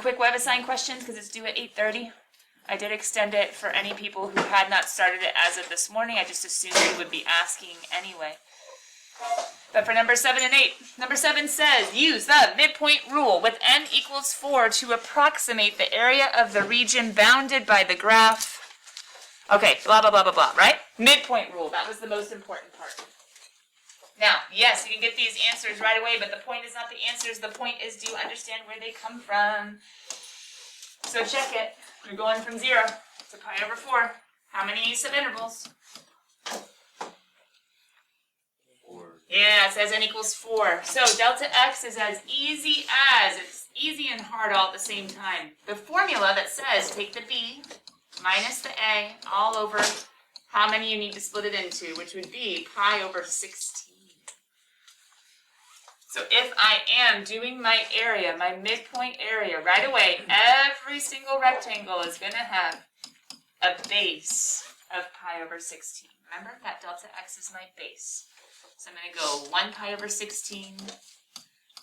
quick web assign questions because it's due at 8:30. I did extend it for any people who had not started it as of this morning. I just assumed you would be asking anyway. But for number 7 and 8, number 7 says, use the midpoint rule with n equals 4 to approximate the area of the region bounded by the graph. Okay, blah, blah, blah, blah, blah, right? Midpoint rule, that was the most important part. Now, yes, you can get these answers right away, but the point is not the answers. The point is, do you understand where they come from? So check it. We're going from 0 to pi over 4. How many subintervals? 4. Yeah, it says n equals 4. So delta x is as easy as, it's easy and hard all at the same time. The formula that says take the b minus the a all over how many you need to split it into, which would be pi over 16. So if I am doing my area, my midpoint area, right away, every single rectangle is going to have a base of pi over 16. Remember, that delta x is my base. So I'm going to go 1 pi over 16,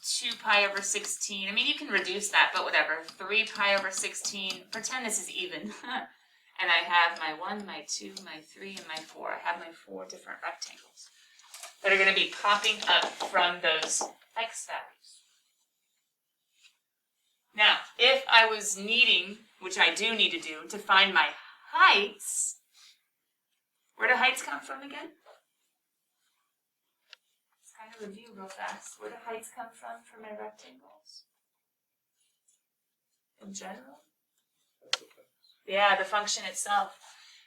2 pi over 16. I mean, you can reduce that, but whatever. 3 pi over 16. Pretend this is even. And I have my 1, my 2, my 3, and my 4. I have my 4 different rectangles that are going to be popping up from those x values. Now, if I was needing, which I do need to do, to find my heights, where do heights come from again? Let's kind of review real fast. Where do heights come from for my rectangles? In general? Yeah, the function itself.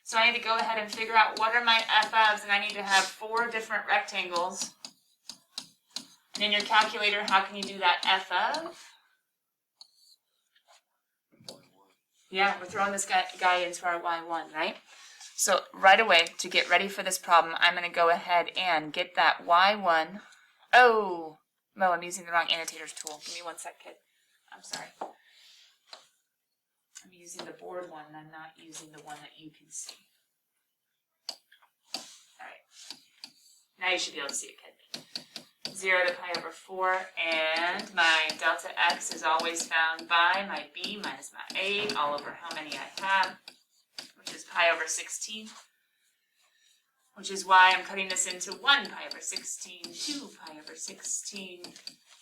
So I need to go ahead and figure out what are my FFs, and I need to have 4 different rectangles. And in your calculator, how can you do that FF? Yeah, we're throwing this guy into our y1, right? So right away, to get ready for this problem, I'm going to go ahead and get that y1. Oh, no, I'm using the wrong annotators tool. Give me 1 sec, kid. I'm sorry. I'm using the board one, and I'm not using the one that you can see. All right. Now you should be able to see it, kid. 0 to pi over 4, and my delta x is always found by my b minus my a all over how many I have, which is pi over 16, which is why I'm cutting this into 1 pi over 16, 2 pi over 16,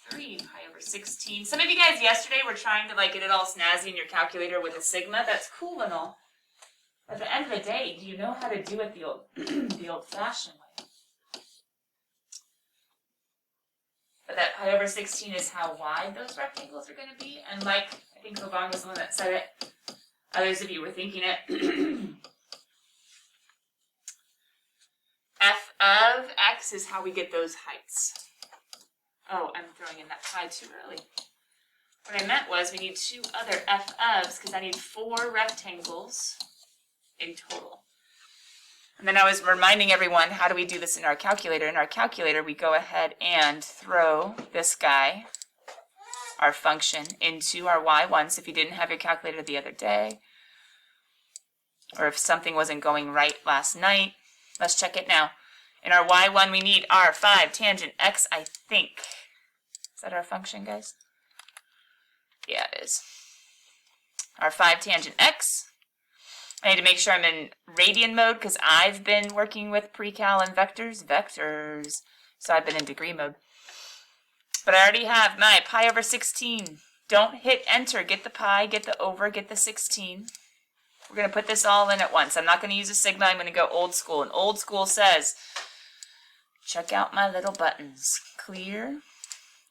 3 pi over 16. Some of you guys yesterday were trying to get it all snazzy in your calculator with a sigma. That's cool and all. At the end of the day, do you know how to do it the old, the old-fashioned way? But that pi over 16 is how wide those rectangles are going to be. And I think Hovan was the one that said it. Others of you were thinking it. F of x is how we get those heights. Oh, I'm throwing in that pi too early. What I meant was we need 2 other FFs because I need 4 rectangles in total. And then I was reminding everyone, how do we do this in our calculator? In our calculator, we go ahead and throw this guy, our function, into our y1. So if you didn't have your calculator the other day, or if something wasn't going right last night, let's check it now. In our y1, we need our 5 tangent x, I think. Is that our function, guys? Yeah, it is. Our 5 tangent x. I need to make sure I'm in radian mode because I've been working with pre-cal and vectors. So I've been in degree mode. But I already have my pi over 16. Don't hit enter. Get the pi, get the over, get the 16. We're going to put this all in at once. I'm not going to use a sigma. I'm going to go old school. And old school says, check out my little buttons. Clear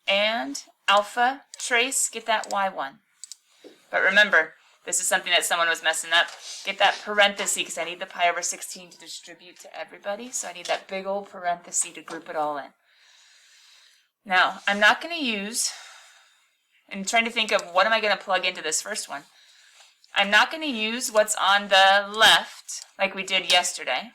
and alpha, trace, get that y1. But remember, this is something that someone was messing up. Get that parenthesis because I need the pi over 16 to distribute to everybody. So I need that big old parenthesis to group it all in. Now, I'm not going to use, I'm trying to think of what am I going to plug into this first one. I'm not going to use what's on the left like we did yesterday.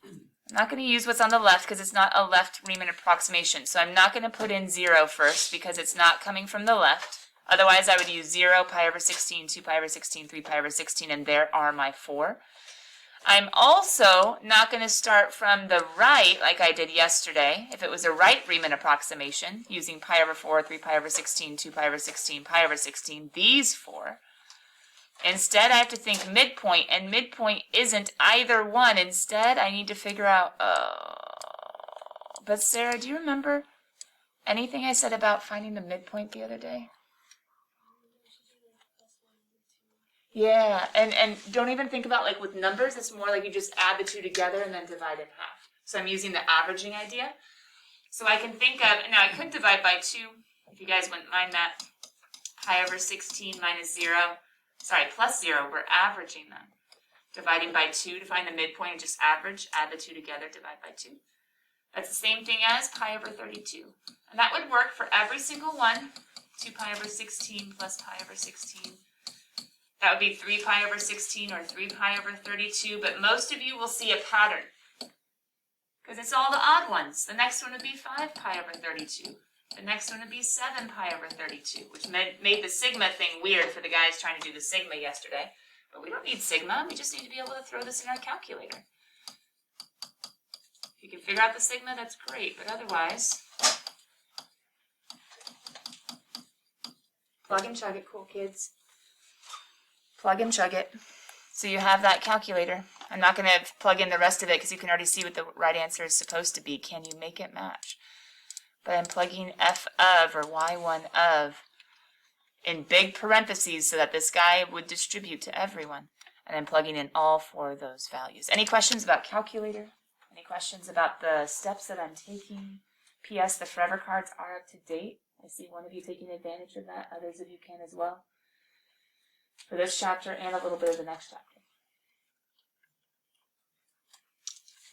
I'm not going to use what's on the left because it's not a left Riemann approximation. So I'm not going to put in 0 first because it's not coming from the left. Otherwise, I would use 0, pi over 16, 2 pi over 16, 3 pi over 16, and there are my 4. I'm also not going to start from the right like I did yesterday. If it was a right Riemann approximation, using pi over 4, 3 pi over 16, 2 pi over 16, pi over 16, these four. Instead, I have to think midpoint, and midpoint isn't either one. Instead, I need to figure out, but Sarah, do you remember anything I said about finding the midpoint the other day? Yeah, and don't even think about like with numbers, it's more like you just add the two together and then divide in half. So I'm using the averaging idea. So I can think of, now I could divide by 2, if you guys wouldn't mind that, pi over 16 minus 0. Sorry, plus 0, we're averaging them. Dividing by 2 to find the midpoint and just average, add the two together, divide by 2. That's the same thing as pi over 32. And that would work for every single one. 2 pi over 16 plus pi over 16. That would be 3 pi over 16 or 3 pi over 32, but most of you will see a pattern. Because it's all the odd ones. The next one would be 5 pi over 32. The next one would be 7 pi over 32, which made the sigma thing weird for the guys trying to do the sigma yesterday. But we don't need sigma, we just need to be able to throw this in our calculator. If you can figure out the sigma, that's great, but otherwise, plug and chug it, cool kids. Plug and chug it. So you have that calculator. I'm not going to plug in the rest of it because you can already see what the right answer is supposed to be. Can you make it match? But I'm plugging f of, or y1 of, in big parentheses so that this guy would distribute to everyone. And I'm plugging in all 4 of those values. Any questions about calculator? Any questions about the steps that I'm taking? P.S. The forever cards are up to date. I see one of you taking advantage of that. Others of you can as well. For this chapter and a little bit of the next chapter.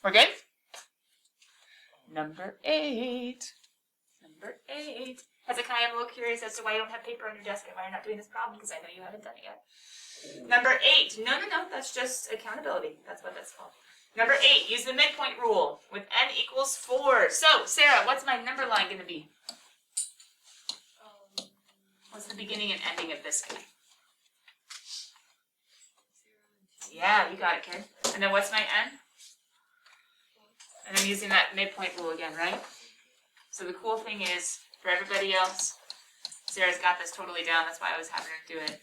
We're good? Number 8. Number 8. Hezekiah, I'm a little curious as to why you don't have paper on your desk and why you're not doing this problem, because I know you haven't done it yet. Number 8. No, that's just accountability. That's what that's called. Number 8. Use the midpoint rule with n equals 4. So, Sarah, what's my number line going to be? What's the beginning and ending of this guy? Yeah, you got it, kid. And then what's my n? And I'm using that midpoint rule again, right? So the cool thing is, for everybody else, Sarah's got this totally down. That's why I was having her do it.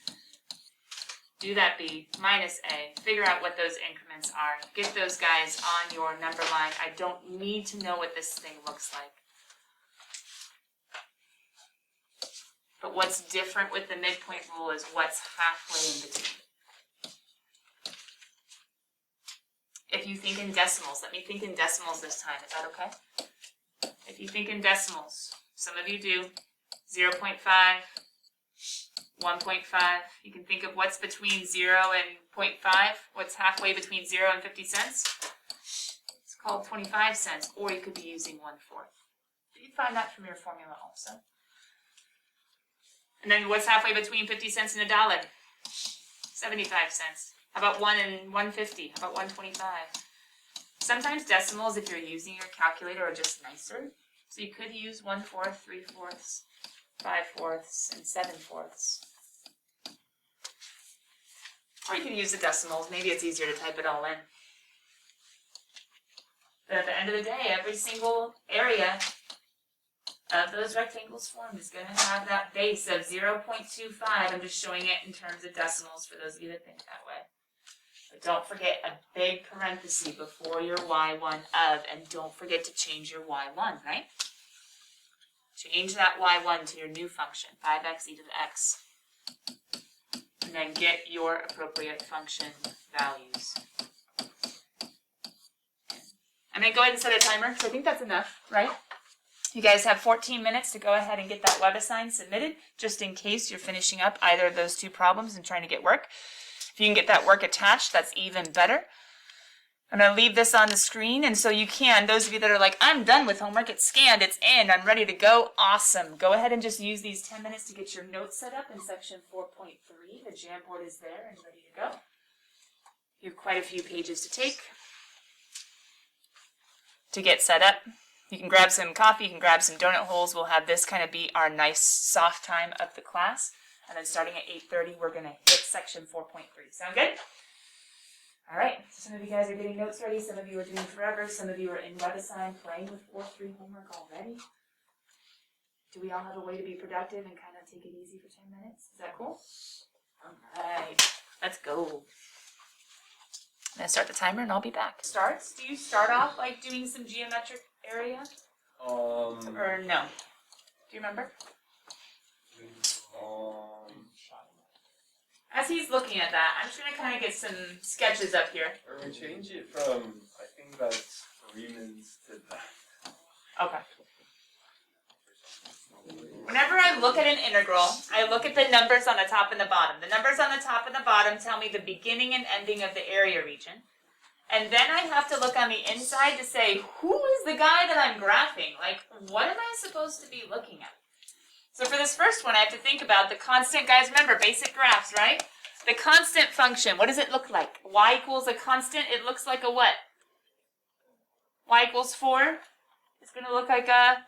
Do that b minus a. Figure out what those increments are. Get those guys on your number line. I don't need to know what this thing looks like. But what's different with the midpoint rule is what's halfway in between. If you think in decimals, let me think in decimals this time. Is that okay? If you think in decimals, some of you do, 0.5, 1.5. You can think of what's between 0 and 0.5. What's halfway between 0 and 50 cents? It's called 25 cents, or you could be using 1/4. You find that from your formula also. And then what's halfway between 50 cents and $1? 75 cents. How about 1 and 150? How about 125? Sometimes decimals, if you're using your calculator, are just nicer. So you could use 1/4, 3/4, 5/4, and 7/4. Or you can use the decimals. Maybe it's easier to type it all in. But at the end of the day, every single area of those rectangles formed is going to have that base of 0.25. I'm just showing it in terms of decimals for those of you that think that way. But don't forget a big parenthesis before your y1 of, and don't forget to change your y1, right? Change that y1 to your new function, 5x e to the x. And then get your appropriate function values. I'm going to go ahead and set a timer, so I think that's enough, right? You guys have 14 minutes to go ahead and get that web assign submitted, just in case you're finishing up either of those 2 problems and trying to get work. If you can get that work attached, that's even better. I'm going to leave this on the screen, and so you can, those of you that are like, I'm done with homework, it's scanned, it's in, I'm ready to go, awesome. Go ahead and just use these 10 minutes to get your notes set up in section 4.3. The Jamboard is there and ready to go. You have quite a few pages to take to get set up. You can grab some coffee, you can grab some donut holes. We'll have this kind of be our nice soft time of the class. And then starting at 8:30, we're going to hit section 4.3. Sound good? All right, so some of you guys are getting notes ready, some of you are doing forever, some of you are in WebAssign playing with 4-3 homework already. Do we all have a way to be productive and kind of take it easy for 10 minutes? Is that cool? All right, let's go. I'm gonna start the timer and I'll be back. Starts, do you start off like doing some geometric area? Or no? Do you remember? As he's looking at that, I'm just gonna kind of get some sketches up here. Or we change it from, I think that's Riemann's to that. Okay. Whenever I look at an integral, I look at the numbers on the top and the bottom. The numbers on the top and the bottom tell me the beginning and ending of the area region. And then I have to look on the inside to say, who is the guy that I'm graphing? Like, what am I supposed to be looking at? So for this first one, I have to think about the constant. Guys, remember, basic graphs, right? The constant function, what does it look like? Y equals a constant, it looks like a what? Y equals 4. It's going to look like a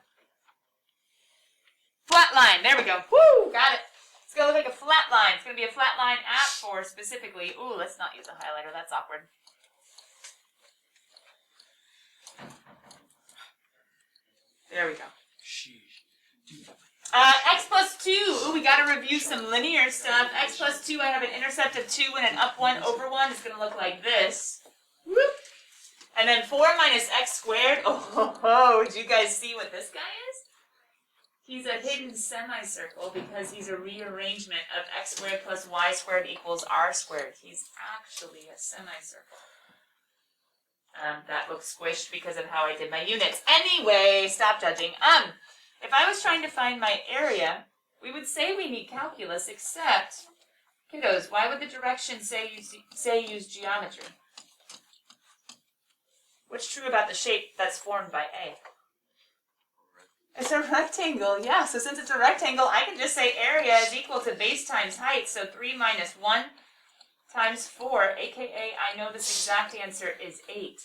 flat line. There we go. Woo! Got it. It's going to look like a flat line. It's going to be a flat line at 4 specifically. Ooh, let's not use a highlighter. That's awkward. There we go. X plus 2. Ooh, we got to review some linear stuff. X plus 2, I have an intercept of 2 and an up 1 over 1. It's going to look like this. Whoop. And then 4 minus x squared. Oh, did you guys see what this guy is? He's a hidden semicircle because he's a rearrangement of x squared plus y squared equals r squared. He's actually a semicircle. That looks squished because of how I did my units. Anyway, stop judging. If I was trying to find my area, we would say we need calculus, except, kiddos, why would the directions say use geometry? What's true about the shape that's formed by A? It's a rectangle, yeah. So since it's a rectangle, I can just say area is equal to base times height. So 3 minus 1 times 4, aka I know this exact answer is 8.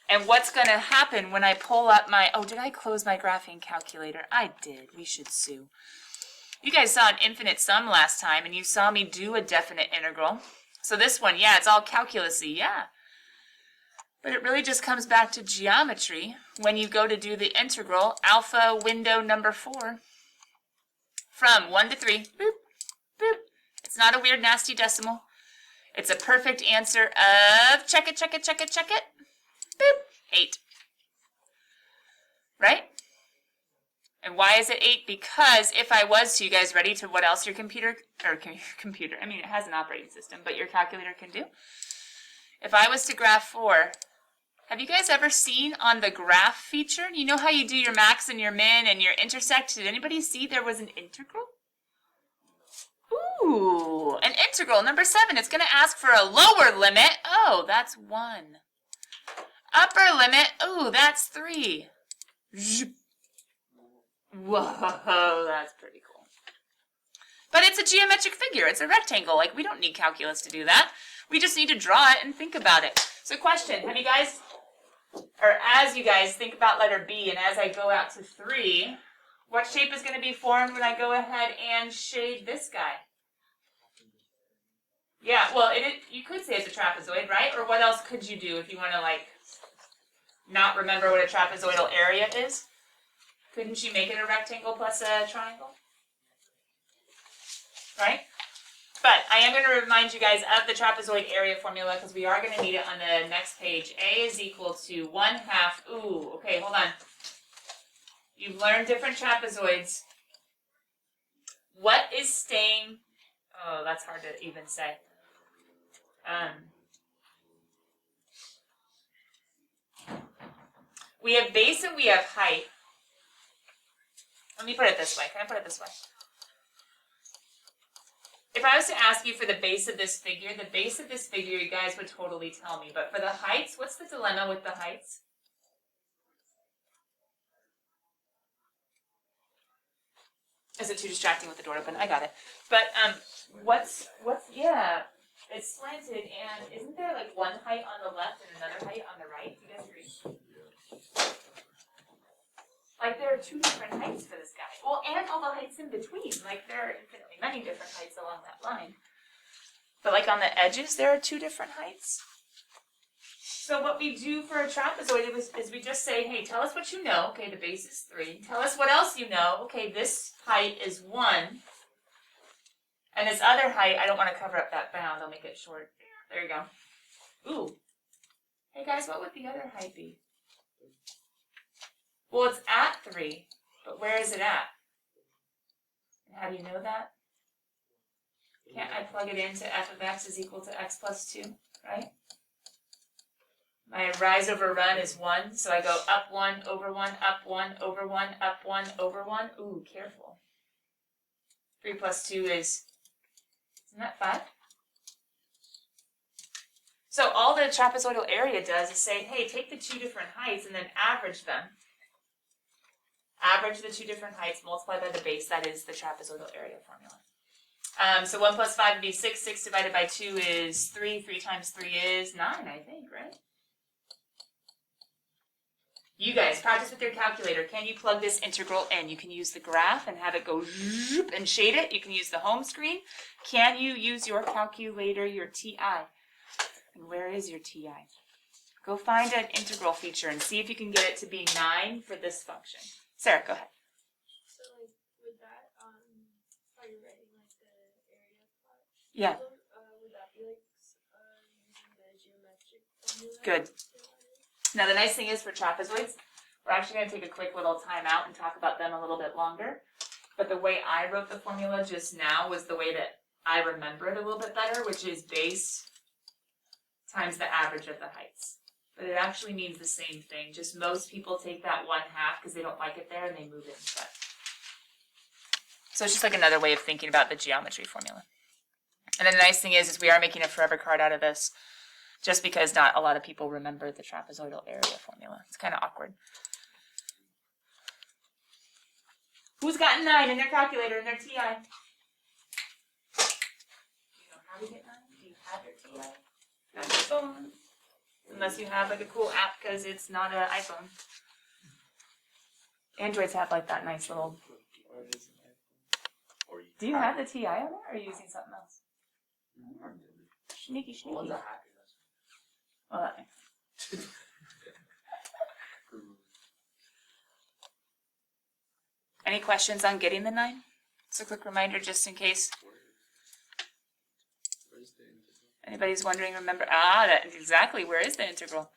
And what's going to happen when I pull up my, oh, did I close my graphing calculator? I did. We should sue. You guys saw an infinite sum last time, and you saw me do a definite integral. So this one, yeah, it's all calculus-y, yeah. But it really just comes back to geometry when you go to do the integral, alpha window number 4, from 1 to 3, boop, boop. It's not a weird, nasty decimal. It's a perfect answer of, check it, check it, check it, check it, boop, 8. Right? And why is it 8? Because if I was to, you guys ready to what else your computer, I mean, it has an operating system, but your calculator can do? If I was to graph 4, have you guys ever seen on the graph feature, you know how you do your max and your min and your intersect? Did anybody see there was an integral? Ooh, an integral, number 7. It's going to ask for a lower limit. Oh, that's 1. Upper limit. Ooh, that's 3. Whoa, that's pretty cool. But it's a geometric figure. It's a rectangle. Like, we don't need calculus to do that. We just need to draw it and think about it. So question, have you guys, or as you guys think about letter B, and as I go out to 3, what shape is going to be formed when I go ahead and shade this guy? Yeah, well, you could say it's a trapezoid, right? Or what else could you do if you want to, like, not remember what a trapezoidal area is? Couldn't you make it a rectangle plus a triangle? Right? But I am going to remind you guys of the trapezoid area formula because we are going to need it on the next page. A is equal to 1/2. Ooh, okay, hold on. You've learned different trapezoids. What is staying? Oh, that's hard to even say. We have base and we have height. Let me put it this way. Can I put it this way? If I was to ask you for the base of this figure, you guys would totally tell me. But for the heights, what's the dilemma with the heights? Is it too distracting with the door open? I got it. But yeah, it's slanted, and isn't there like one height on the left and another height on the right? Do you guys agree? Like, there are 2 different heights for this guy. Well, and all the heights in between. Like, there are infinitely many different heights along that line. But, like, on the edges, there are 2 different heights. So what we do for a trapezoid is we just say, hey, tell us what you know. Okay, the base is 3. Tell us what else you know. Okay, this height is 1. And this other height, I don't want to cover up that bound. I'll make it short. There you go. Ooh. Hey guys, what would the other height be? Well, it's at 3, but where is it at? And how do you know that? Can't I plug it into f of x is equal to x plus 2, right? My rise over run is 1, so I go up 1, over 1, up 1, over 1, up 1, over 1. Ooh, careful. 3 plus 2 is, isn't that 5? So all the trapezoidal area does is say, hey, take the 2 different heights and then average them. Average the 2 different heights, multiply by the base. That is the trapezoidal area formula. So 1 plus 5 would be 6. 6 divided by 2 is 3. 3 times 3 is 9, I think, right? You guys, practice with your calculator. Can you plug this integral in? You can use the graph and have it go zoop and shade it. You can use the home screen. Can you use your calculator, your TI? And where is your TI? Go find an integral feature and see if you can get it to be 9 for this function. Sarah, go ahead. So, like, with that, how you're writing, like, the area part? Yeah. Would that be, like, using the geometric formula? Good. Now, the nice thing is for trapezoids, we're actually going to take a quick little time out and talk about them a little bit longer. But the way I wrote the formula just now was the way that I remember it a little bit better, which is base times the average of the heights. But it actually means the same thing. Just most people take that 1/2 because they don't like it there and they move it instead. So it's just like another way of thinking about the geometry formula. And then the nice thing is we are making a forever card out of this, just because not a lot of people remember the trapezoidal area formula. It's kind of awkward. Who's gotten 9 in their calculator, in their TI? You know how to get 9? Do you have your TI? On your phone. Unless you have like a cool app because it's not an iPhone. Androids have like that nice little... Do you have the TI on there or are you using something else? Sneaky, sneaky. Well, that makes sense. Any questions on getting the 9? Just a quick reminder just in case anybody's wondering, remember, that exactly, where is the integral?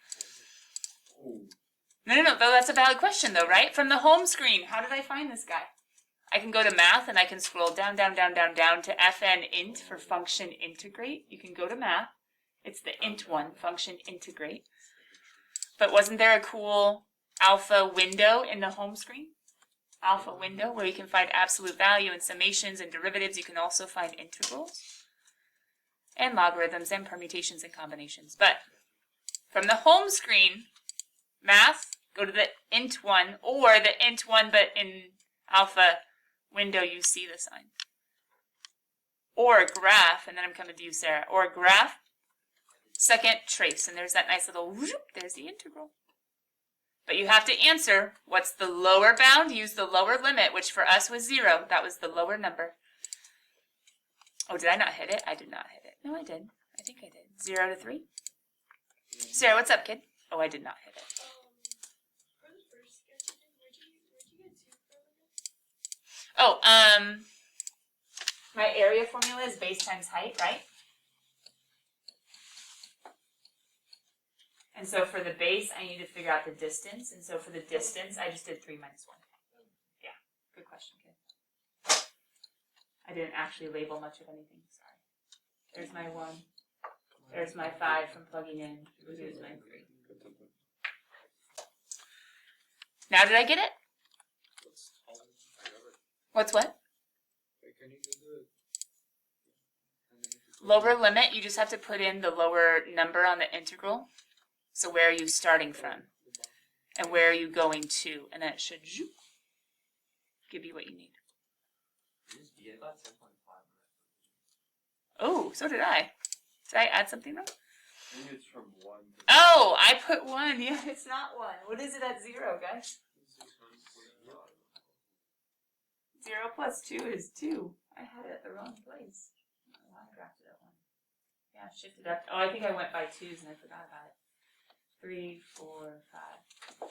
No, that's a valid question though, right? From the home screen, how did I find this guy? I can go to math and I can scroll down to fn int for function integrate. You can go to math. It's the int one, function integrate. But wasn't there a cool alpha window in the home screen? Alpha window where you can find absolute value and summations and derivatives. You can also find integrals and logarithms and permutations and combinations. But from the home screen, math, go to the int one, or the int one but in alpha window you see the sign. Or graph, and then I'm coming to you, Sarah, or graph, second trace, and there's that nice little whoop, there's the integral. But you have to answer what's the lower bound, use the lower limit, which for us was 0. That was the lower number. Oh, did I not hit it? I did not hit it. No, I did. I think I did. 0 to 3. Sarah, what's up, kid? Oh, I did not hit it. For the first sketch, where'd you get 2 from? Oh, my area formula is base times height, right? And so for the base, I need to figure out the distance. And so for the distance, I just did 3 minus 1. Yeah, good question, kid. I didn't actually label much of anything, sorry. There's my 1. There's my 5 from plugging in. Here's my 3. Now did I get it? What's what? Lower limit, you just have to put in the lower number on the integral. So where are you starting from? And where are you going to? And then it should give you what you need. Oh, so did I. Did I add something wrong? I think it's from 1 to... Oh, I put 1. Yeah, it's not 1. What is it at 0, guys? 0 plus 2 is 2. I had it at the wrong place. I don't know why I drafted it at 1. Yeah, shifted up. Oh, I think I went by 2s and I forgot about it. 3, 4, 5.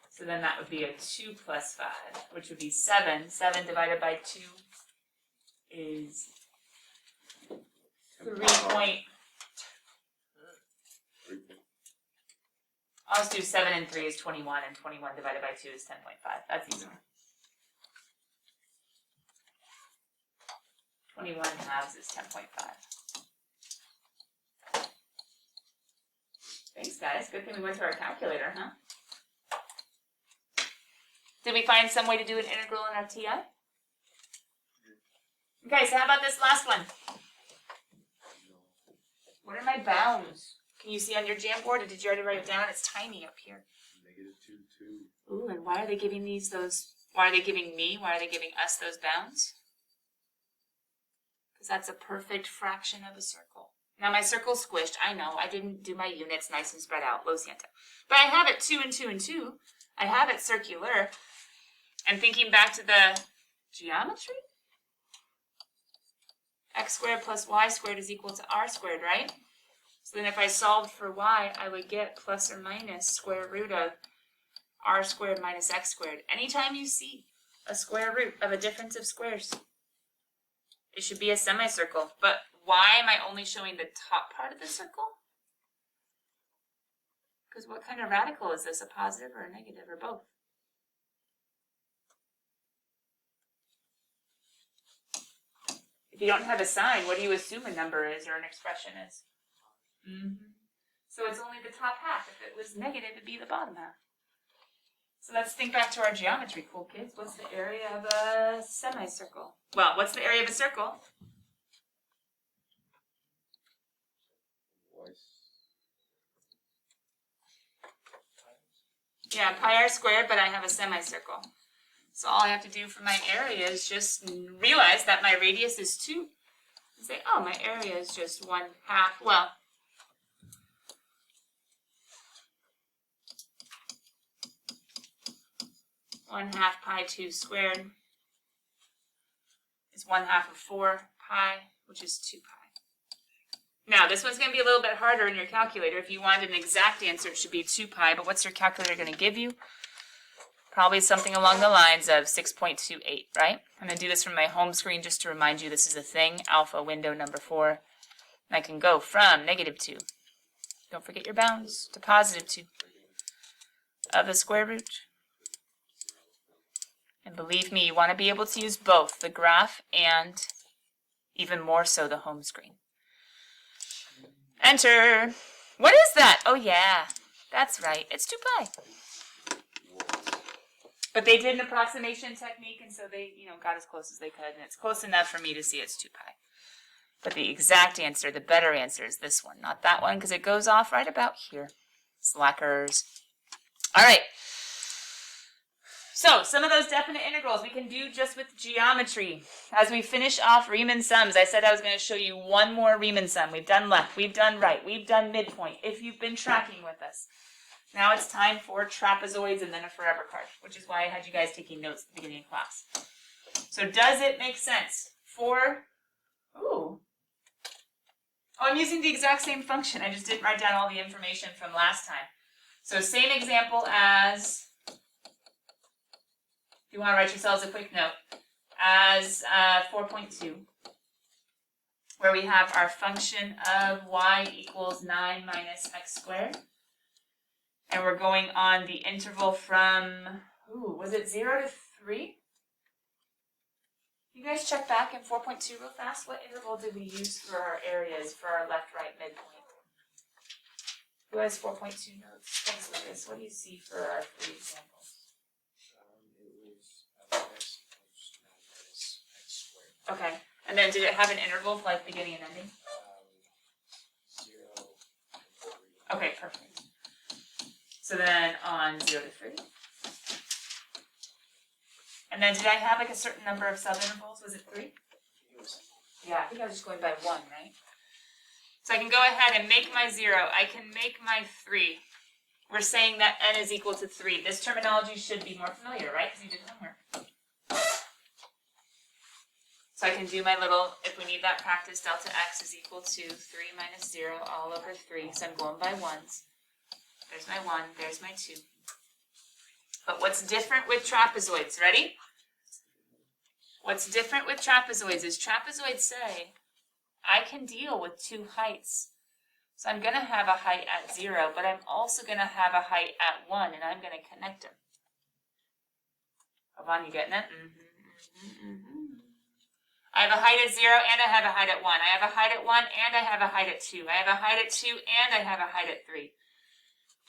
So then that would be a 2 plus 5, which would be 7. 7 divided by 2 is 3 point. I'll just do 7 and 3 is 21, and 21 divided by 2 is 10.5. That's easy. 21 halves is 10.5. Thanks, guys. Good thing we went to our calculator, huh? Did we find some way to do an integral in our TI? Okay, so how about this last one? What are my bounds? Can you see on your Jamboard, or did you already write it down? It's tiny up here. -2, 2. Ooh, and why are they giving why are they giving me, why are they giving us those bounds? Because that's a perfect fraction of a circle. Now my circle's squished, I know, I didn't do my units nice and spread out, lo siento. But I have it 2 and 2 and 2. I have it circular. And thinking back to the geometry, x squared plus y squared is equal to r squared, right? So then if I solved for y, I would get plus or minus square root of r squared minus x squared. Anytime you see a square root of a difference of squares, it should be a semicircle. But why am I only showing the top part of the circle? Because what kind of radical is this, a positive or a negative or both? If you don't have a sign, what do you assume a number is or an expression is? So it's only the top half. If it was negative, it'd be the bottom half. So let's think back to our geometry, cool kids. What's the area of a semicircle? Well, what's the area of a circle? Yeah, pi r squared, but I have a semicircle. So all I have to do for my area is just realize that my radius is 2. And say, oh, my area is just 1/2, well, (1/2 pi 2 squared is 1/2 of 4 pi, which is 2 pi. Now, this one's going to be a little bit harder in your calculator. If you wanted an exact answer, it should be 2 pi, but what's your calculator going to give you? Probably something along the lines of 6.28, right? I'm going to do this from my home screen just to remind you this is a thing, alpha window number 4. And I can go from -2, don't forget your bounds, to +2 of the square root. And believe me, you want to be able to use both the graph and even more so the home screen. Enter. What is that? Oh yeah, that's right. It's 2 pi. But they did an approximation technique, and so they, got as close as they could, and it's close enough for me to see it's 2 pi. But the exact answer, the better answer, is this one, not that one, because it goes off right about here. Slackers. All right. So, some of those definite integrals we can do just with geometry. As we finish off Riemann sums, I said I was going to show you one more Riemann sum. We've done left, we've done right, we've done midpoint, if you've been tracking with us. Now it's time for trapezoids and then a forever card, which is why I had you guys taking notes at the beginning of class. So does it make sense for, I'm using the exact same function. I just didn't write down all the information from last time. So same example as, if you want to write yourselves a quick note, as 4.2, where we have our function of y equals 9 minus x squared. And we're going on the interval from, was it 0 to 3? You guys check back in 4.2 real fast. What interval did we use for our areas, for our left, right, midpoint? Who has 4.2 notes? Thanks, Lucas. What do you see for our 3 examples? It was x equals 9 minus x squared. Okay. And then did it have an interval for like beginning and ending? 0 and 3. Okay, perfect. So then on 0 to 3. And then did I have like a certain number of subintervals? Was it 3? Yeah, I think I was just going by 1, right? So I can go ahead and make my 0. I can make my 3. We're saying that n is equal to 3. This terminology should be more familiar, right? Because you did homework. So I can do my little, if we need that practice, delta x is equal to 3 minus 0 all over 3. So I'm going by 1s. There's my 1, there's my 2. But what's different with trapezoids? Ready? What's different with trapezoids is trapezoids say, I can deal with 2 heights. So I'm going to have a height at 0, but I'm also going to have a height at 1, and I'm going to connect them. Yvonne, you getting it? I have a height at 0, and I have a height at 1. I have a height at 1, and I have a height at 2. I have a height at 2, and I have a height at 3.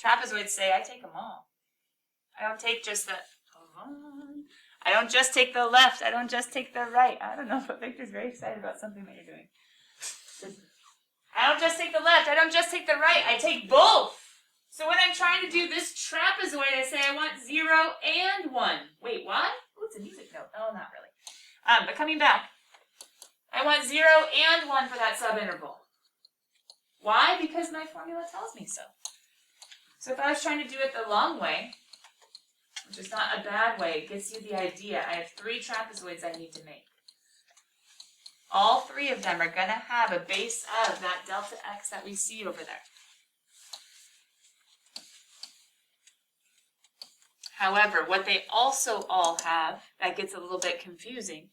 Trapezoids say, I take them all. I don't take just the, I don't just take the left. I don't just take the right. I don't know, but Victor's very excited about something that you're doing. I don't just take the left. I don't just take the right. I take both. So when I'm trying to do this trapezoid, I say I want 0 and 1. Wait, what? Oh, it's a music note. Oh, not really. But coming back, I want 0 and 1 for that subinterval. Why? Because my formula tells me so. So if I was trying to do it the long way, which is not a bad way, it gives you the idea. I have 3 trapezoids I need to make. All 3 of them are going to have a base of that delta x that we see over there. However, what they also all have, that gets a little bit confusing,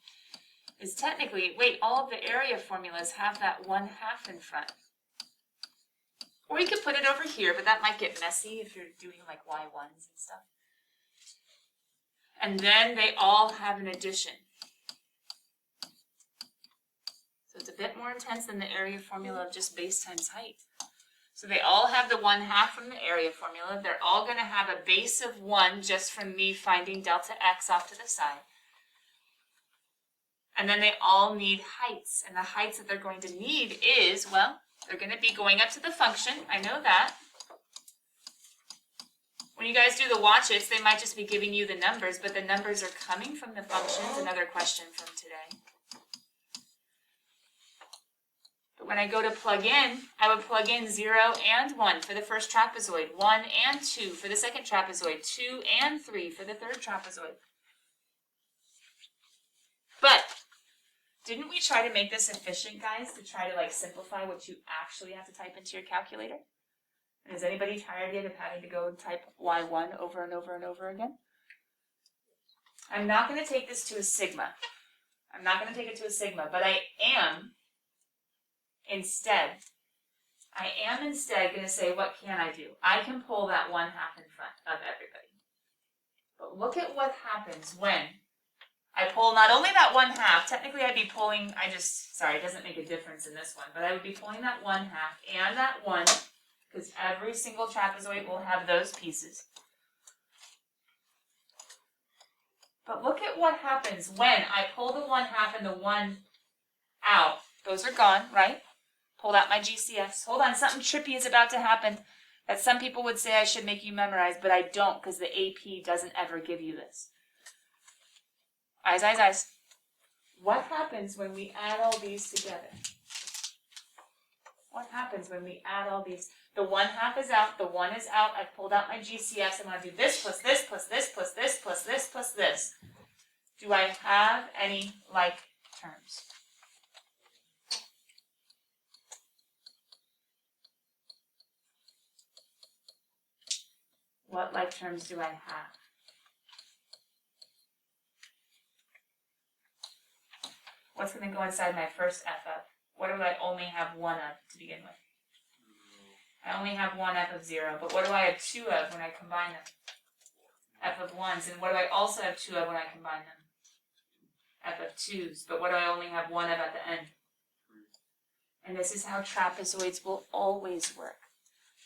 is technically, wait, all of the area formulas have that 1/2 in front. Or you could put it over here, but that might get messy if you're doing like y1s and stuff. And then they all have an addition. So it's a bit more intense than the area formula of just base times height. So they all have the 1/2 from the area formula. They're all going to have a base of 1 just from me finding delta x off to the side. And then they all need heights. And the heights that they're going to need is, well, they're going to be going up to the function. I know that. When you guys do the watch-its, they might just be giving you the numbers, but the numbers are coming from the functions. Another question from today. But when I go to plug in, I would plug in 0 and 1 for the first trapezoid, 1 and 2 for the second trapezoid, 2 and 3 for the third trapezoid. But didn't we try to make this efficient, guys, to try to like simplify what you actually have to type into your calculator? And is anybody tired yet of having to go and type y1 over and over and over again? I'm not going to take this to a sigma. I'm not going to take it to a sigma, but I am instead going to say, what can I do? I can pull that 1/2 in front of everybody. But look at what happens when I pull not only that 1/2, technically I'd be pulling, sorry, it doesn't make a difference in this one, but I would be pulling that 1/2 and that 1, because every single trapezoid will have those pieces. But look at what happens when I pull the 1/2 and the 1 out. Those are gone, right? Pulled out my GCS. Hold on, something trippy is about to happen that some people would say I should make you memorize, but I don't because the AP doesn't ever give you this. Eyes, eyes, eyes. What happens when we add all these together? What happens when we add all these? The 1/2 is out, the 1 is out, I've pulled out my GCS, I'm going to do this plus this plus this plus this plus this plus this. Do I have any like terms? What like terms do I have? What's going to go inside my first f of? What do I only have 1 of to begin with? I only have 1 f of 0, but what do I have 2 of when I combine them? F of 1s, and what do I also have 2 of when I combine them? F of 2s, but what do I only have 1 of at the end? And this is how trapezoids will always work.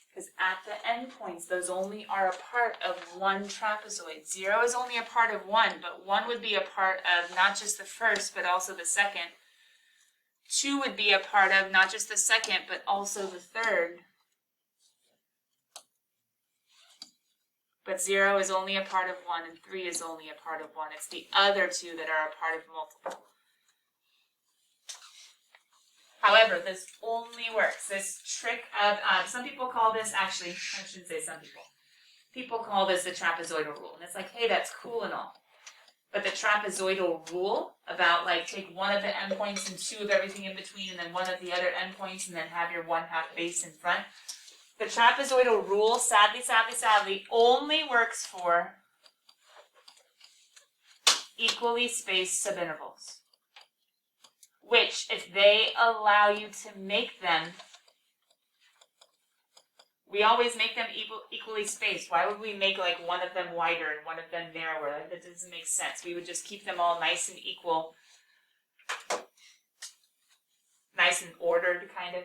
Because at the endpoints, those only are a part of one trapezoid. 0 is only a part of 1, but 1 would be a part of not just the first, but also the second. 2 would be a part of not just the second, but also the third. But 0 is only a part of 1, and 3 is only a part of 1. It's the other 2 that are a part of multiple. However, this only works. This trick of, some people call this, actually, I shouldn't say some people. People call this the trapezoidal rule. And it's like, hey, that's cool and all. But the trapezoidal rule about like take 1 of the endpoints and 2 of everything in between and then 1 of the other endpoints and then have your 1/2 base in front, The trapezoidal rule, sadly, only works for equally spaced subintervals. Which, if they allow you to make them, we always make them equally spaced. Why would we make like one of them wider and one of them narrower? That doesn't make sense. We would just keep them all nice and equal, nice and ordered, kind of.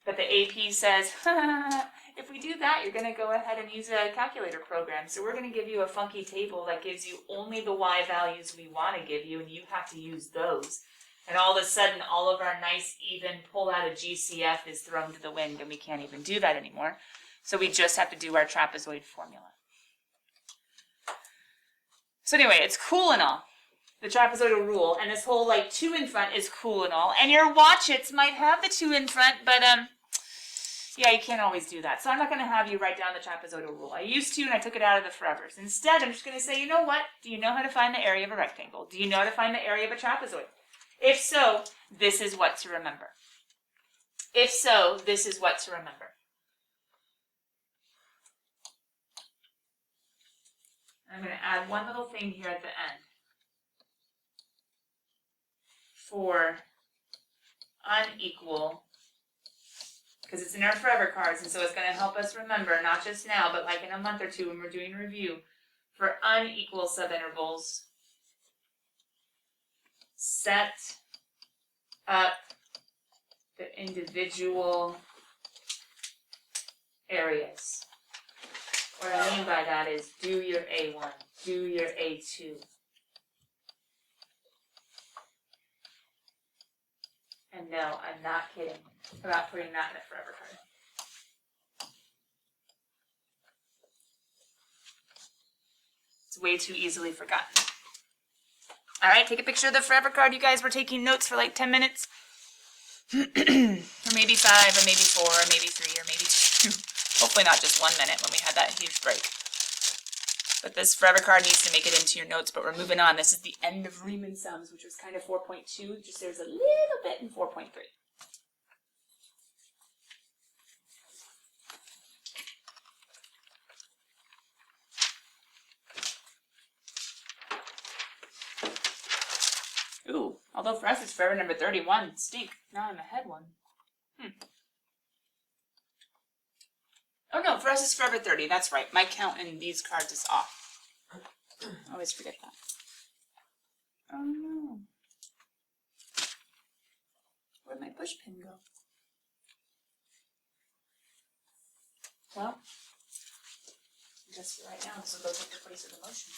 But the AP says, if we do that, you're going to go ahead and use a calculator program. So we're going to give you a funky table that gives you only the y values we want to give you, and you have to use those. And all of a sudden, all of our nice, even pull out of GCF is thrown to the wind, and we can't even do that anymore. So we just have to do our trapezoid formula. So anyway, it's cool and all, the trapezoidal rule, and this whole like 2 in front is cool and all. And your watchets might have the 2 in front, but yeah, you can't always do that. So I'm not going to have you write down the trapezoidal rule. I used to, and I took it out of the forevers. Instead, I'm just going to say, you know what? Do you know how to find the area of a rectangle? Do you know how to find the area of a trapezoid? If so, this is what to remember. If so, this is what to remember. I'm going to add one little thing here at the end. For unequal, because it's in our forever cards, and so it's going to help us remember, not just now, but like in a month or two when we're doing review, for unequal subintervals, set up the individual areas. What I mean by that is do your A1, do your A2. And no, I'm not kidding about putting that in a forever card. It's way too easily forgotten. All right, take a picture of the forever card. You guys were taking notes for like 10 minutes. Or maybe 5, or maybe 4, or maybe 3, or maybe 2. Hopefully not just 1 minute when we had that huge break. But this forever card needs to make it into your notes, but we're moving on. This is the end of Riemann sums, which was kind of 4.2. Just there's a little bit in 4.3. Ooh, although for us it's forever number 31. Stink. Now I'm ahead one. Oh no, for us it's forever 30. That's right. My count in these cards is off. I always forget that. Oh no. Where'd my push pin go? Well, I guess for right now this will go take the place of the motion.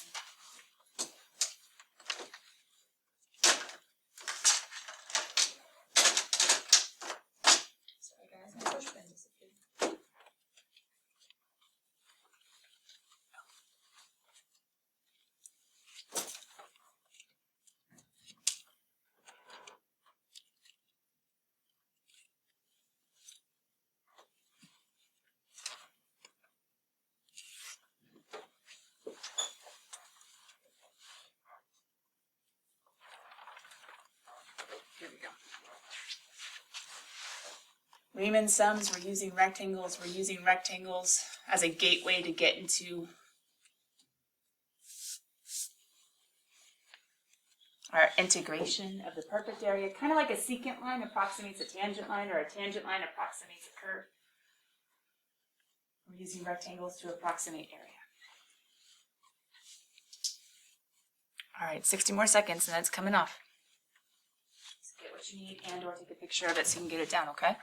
Sorry guys, my push pin disappeared. Here we go. Riemann sums, we're using rectangles. We're using rectangles as a gateway to get into our integration of the perfect area, kind of like a secant line approximates a tangent line, or a tangent line approximates a curve. We're using rectangles to approximate area. All right, 60 more seconds and then it's coming off. So get what you need and or take a picture of it so you can get it down, okay?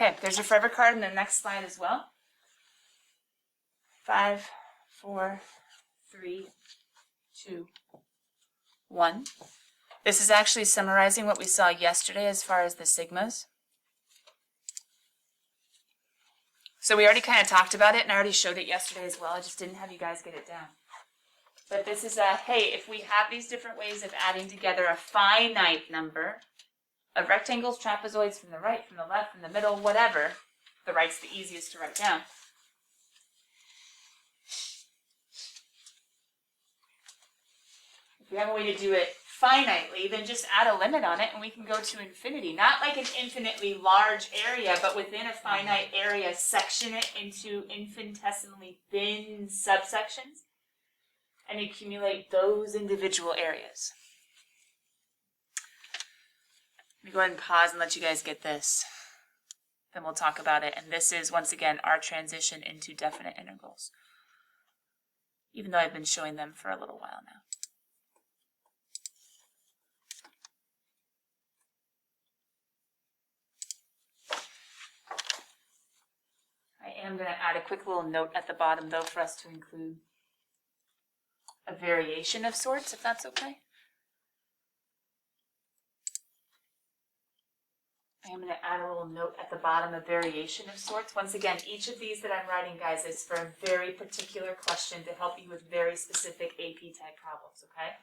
Okay, there's your forever card in the next slide as well. 5, 4, 3, 2, 1. This is actually summarizing what we saw yesterday as far as the sigmas. So we already kind of talked about it, and I already showed it yesterday as well. I just didn't have you guys get it down. But this is hey, if we have these different ways of adding together a finite number of rectangles, trapezoids from the right, from the left, from the middle, whatever, the right's the easiest to write down. If we have a way to do it finitely, then just add a limit on it and we can go to infinity. Not like an infinitely large area, but within a finite area, section it into infinitesimally thin subsections and accumulate those individual areas. Let me go ahead and pause and let you guys get this. Then we'll talk about it. And this is, once again, our transition into definite integrals. Even though I've been showing them for a little while now. I am going to add a quick little note at the bottom, though, for us to include a variation of sorts, if that's okay. I am going to add a little note at the bottom, a variation of sorts. Once again, each of these that I'm writing, guys, is for a very particular question to help you with very specific AP type problems, okay?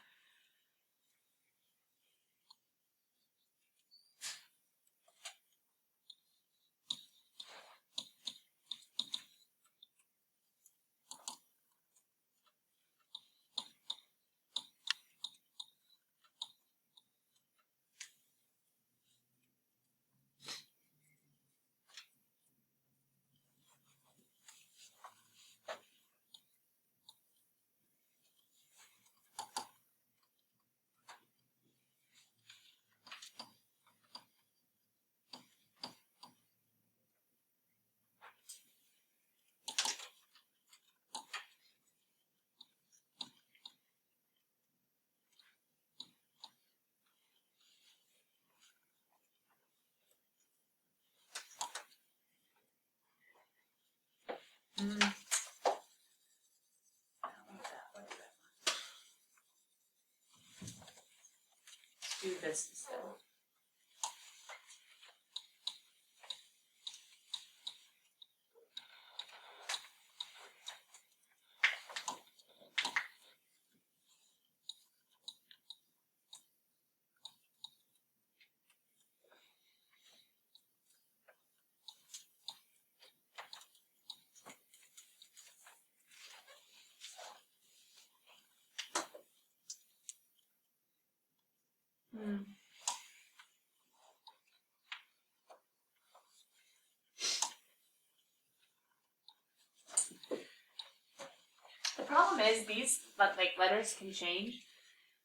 Do this instead. The problem is these like letters can change.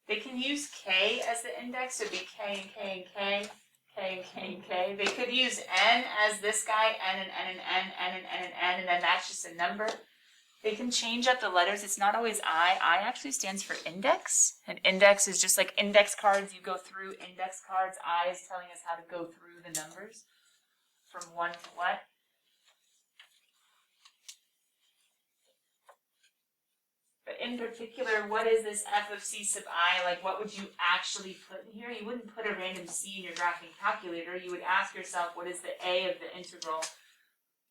They can use K as the index, so it'd be K and K and K, K and K and K. They could use N as this guy, N and N and N, N and N and N, and then that's just a number. They can change up the letters. It's not always I. I actually stands for index. And index is just like index cards. You go through index cards. I is telling us how to go through the numbers from one to what. But in particular, what is this f of c sub I? Like, what would you actually put in here? You wouldn't put a random c in your graphing calculator. You would ask yourself, what is the a of the integral?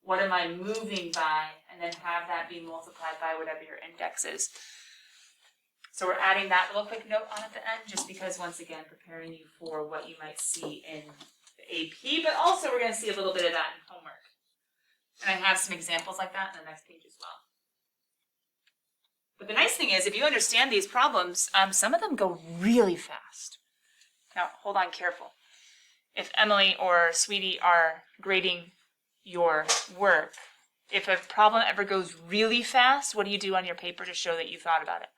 What am I moving by? And then have that be multiplied by whatever your index is. So we're adding that little quick note on at the end, just because, once again, preparing you for what you might see in the AP, but also we're going to see a little bit of that in homework. And I have some examples like that in the next page as well. But the nice thing is, if you understand these problems, some of them go really fast. Now, hold on, careful. If Emily or Sweetie are grading your work, if a problem ever goes really fast, what do you do on your paper to show that you thought about it?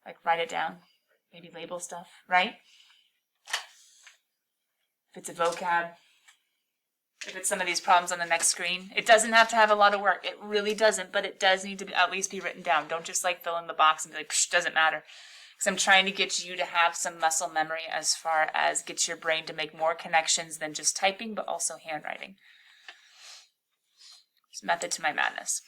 Like write it down, maybe label stuff, right? If it's a vocab, if it's some of these problems on the next screen, it doesn't have to have a lot of work. It really doesn't, but it does need to at least be written down. Don't just like fill in the box and be like, psh, doesn't matter. Because I'm trying to get you to have some muscle memory as far as get your brain to make more connections than just typing, but also handwriting. It's method to my madness.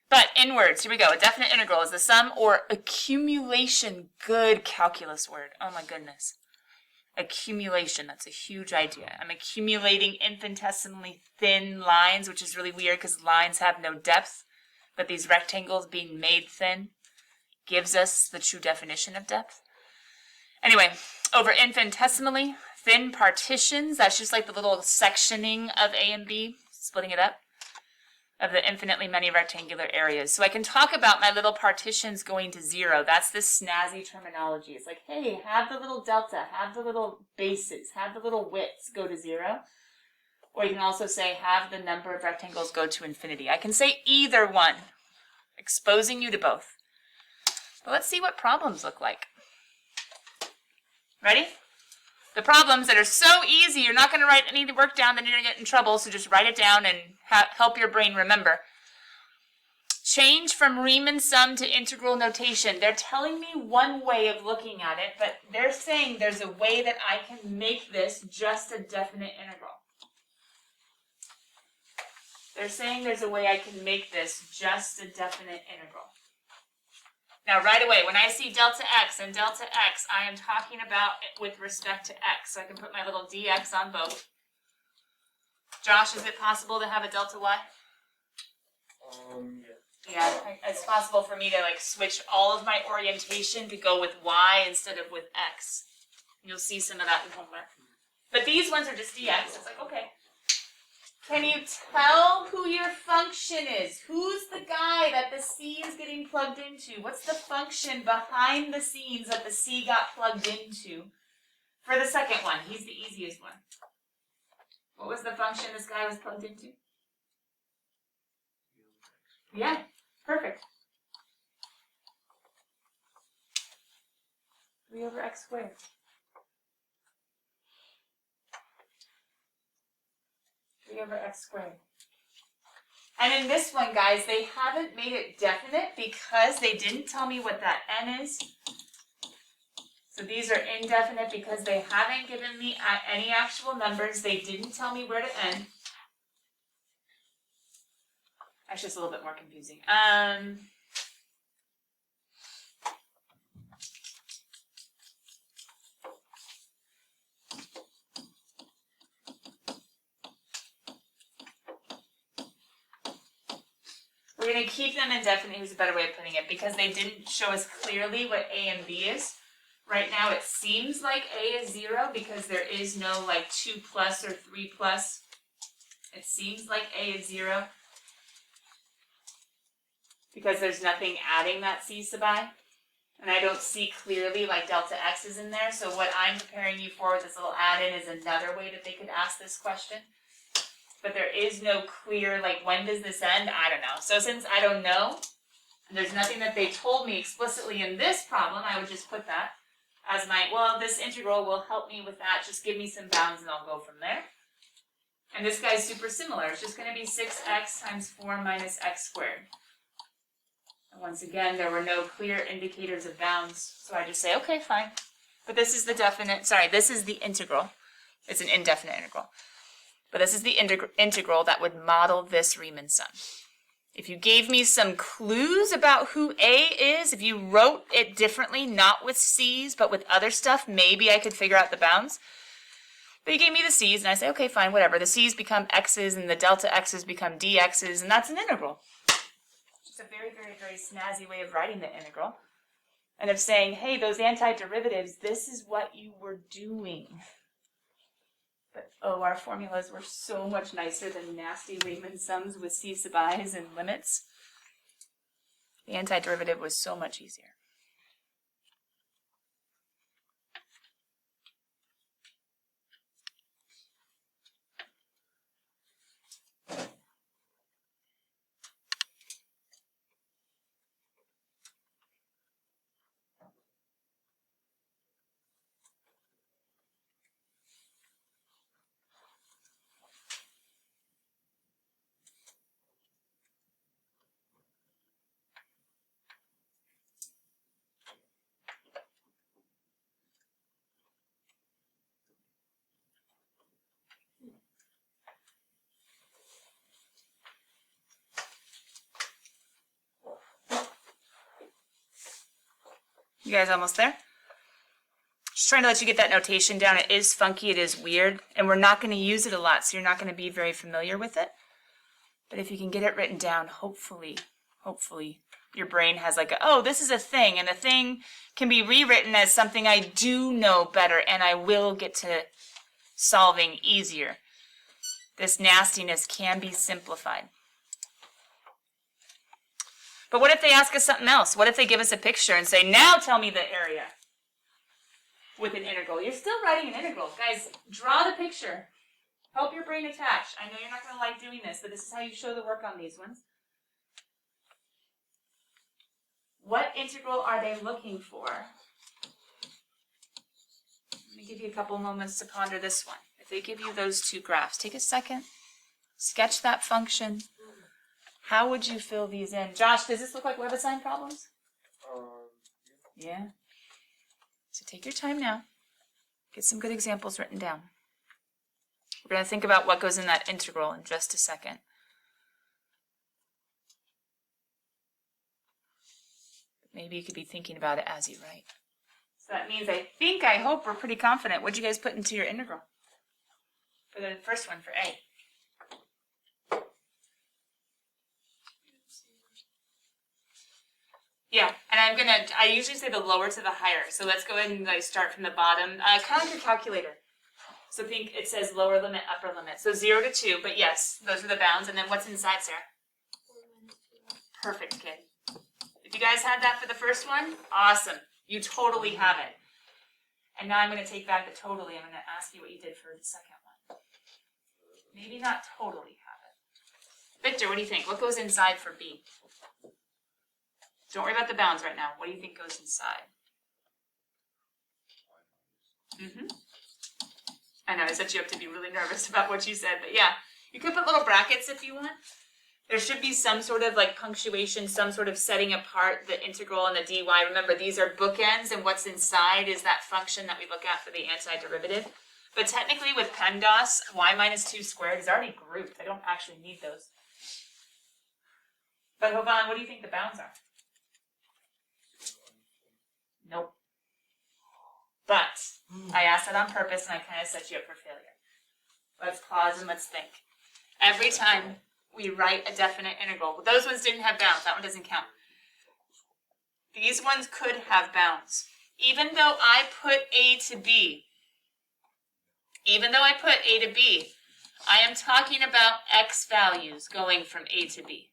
But in words, here we go. A definite integral is the sum or accumulation. Good calculus word. Oh my goodness. Accumulation, that's a huge idea. I'm accumulating infinitesimally thin lines, which is really weird because lines have no depth, but these rectangles being made thin gives us the true definition of depth. Anyway, over infinitesimally thin partitions, that's just like the little sectioning of A and B, splitting it up, of the infinitely many rectangular areas. So I can talk about my little partitions going to 0. That's this snazzy terminology. It's like, hey, have the little delta, have the little bases, have the little widths go to 0. Or you can also say, have the number of rectangles go to infinity. I can say either one, exposing you to both. But let's see what problems look like. Ready? The problems that are so easy, you're not going to write any work down, then you're going to get in trouble, so just write it down and help your brain remember. Change from Riemann sum to integral notation. They're telling me one way of looking at it, but they're saying there's a way that I can make this just a definite integral. They're saying there's a way I can make this just a definite integral. Now, right away, when I see delta x and delta x, I am talking about it with respect to x. So I can put my little dx on both. Josh, is it possible to have a delta y? Yeah, it's possible for me to like switch all of my orientation to go with y instead of with x. You'll see some of that in homework. But these ones are just dx. It's like, okay. Can you tell who your function is? Who's the guy that the C is getting plugged into? What's the function behind the scenes that the C got plugged into? For the second one, he's the easiest one. What was the function this guy was plugged into? Yeah, perfect. 3 over x squared. Over x squared. And in this one, guys, they haven't made it definite because they didn't tell me what that n is. So these are indefinite because they haven't given me any actual numbers. They didn't tell me where to end. Actually, it's a little bit more confusing. We're going to keep them indefinite, here's a better way of putting it, because they didn't show us clearly what A and B is. Right now it seems like A is 0 because there is no like 2 plus or 3 plus. It seems like A is 0 because there's nothing adding that C sub I. And I don't see clearly like delta x is in there. So what I'm preparing you for with this little add-in is another way that they could ask this question. But there is no clear, like, when does this end? I don't know. So since I don't know, and there's nothing that they told me explicitly in this problem, I would just put that as my, well, this integral will help me with that. Just give me some bounds and I'll go from there. And this guy's super similar. It's just going to be 6x times 4 minus x squared. And once again, there were no clear indicators of bounds. So I just say, okay, fine. But this is the this is the integral. It's an indefinite integral. But this is the integral that would model this Riemann sum. If you gave me some clues about who A is, if you wrote it differently, not with C's, but with other stuff, maybe I could figure out the bounds. But you gave me the C's, and I say, okay, fine, whatever. The C's become X's, and the delta X's become dx's, and that's an integral. Just a very, very, very snazzy way of writing the integral. And of saying, hey, those antiderivatives, this is what you were doing. But, oh, our formulas were so much nicer than nasty Riemann sums with C sub i's and limits. The antiderivative was so much easier. You guys almost there? Just trying to let you get that notation down. It is funky, it is weird, and we're not going to use it a lot, so you're not going to be very familiar with it. But if you can get it written down, hopefully, your brain has like, oh, this is a thing, and the thing can be rewritten as something I do know better, and I will get to solving easier. This nastiness can be simplified. But what if they ask us something else? What if they give us a picture and say, now tell me the area with an integral? You're still writing an integral. Guys, draw the picture. Help your brain attach. I know you're not going to like doing this, but this is how you show the work on these ones. What integral are they looking for? Let me give you a couple moments to ponder this one. If they give you those two graphs, take a second, sketch that function. How would you fill these in? Josh, does this look like web assign problems? Yeah. So take your time now. Get some good examples written down. We're going to think about what goes in that integral in just a second. Maybe you could be thinking about it as you write. So that means I hope we're pretty confident. What'd you guys put into your integral? For the first one, for A. Yeah, and I usually say the lower to the higher. So let's go ahead and start from the bottom. Kind of like your calculator. So think it says lower limit, upper limit. So 0 to 2, but yes, those are the bounds. And then what's inside, Sarah? 4 minus 2. Perfect, kid. If you guys had that for the first one, awesome. You totally have it. And now I'm going to take back the totally. I'm going to ask you what you did for the second one. Maybe not totally have it. Victor, what do you think? What goes inside for B? Don't worry about the bounds right now. What do you think goes inside? I know, I set you up to be really nervous about what you said, but yeah. You could put little brackets if you want. There should be some sort of like punctuation, some sort of setting apart the integral and the dy. Remember, these are bookends, and what's inside is that function that we look at for the antiderivative. But technically with PEMDAS, y minus 2 squared is already grouped. I don't actually need those. But Hovan, what do you think the bounds are? Nope. But I asked that on purpose, and I kind of set you up for failure. Let's pause and let's think. Every time we write a definite integral, those ones didn't have bounds. That one doesn't count. These ones could have bounds. Even though I put A to B, I am talking about x values going from A to B.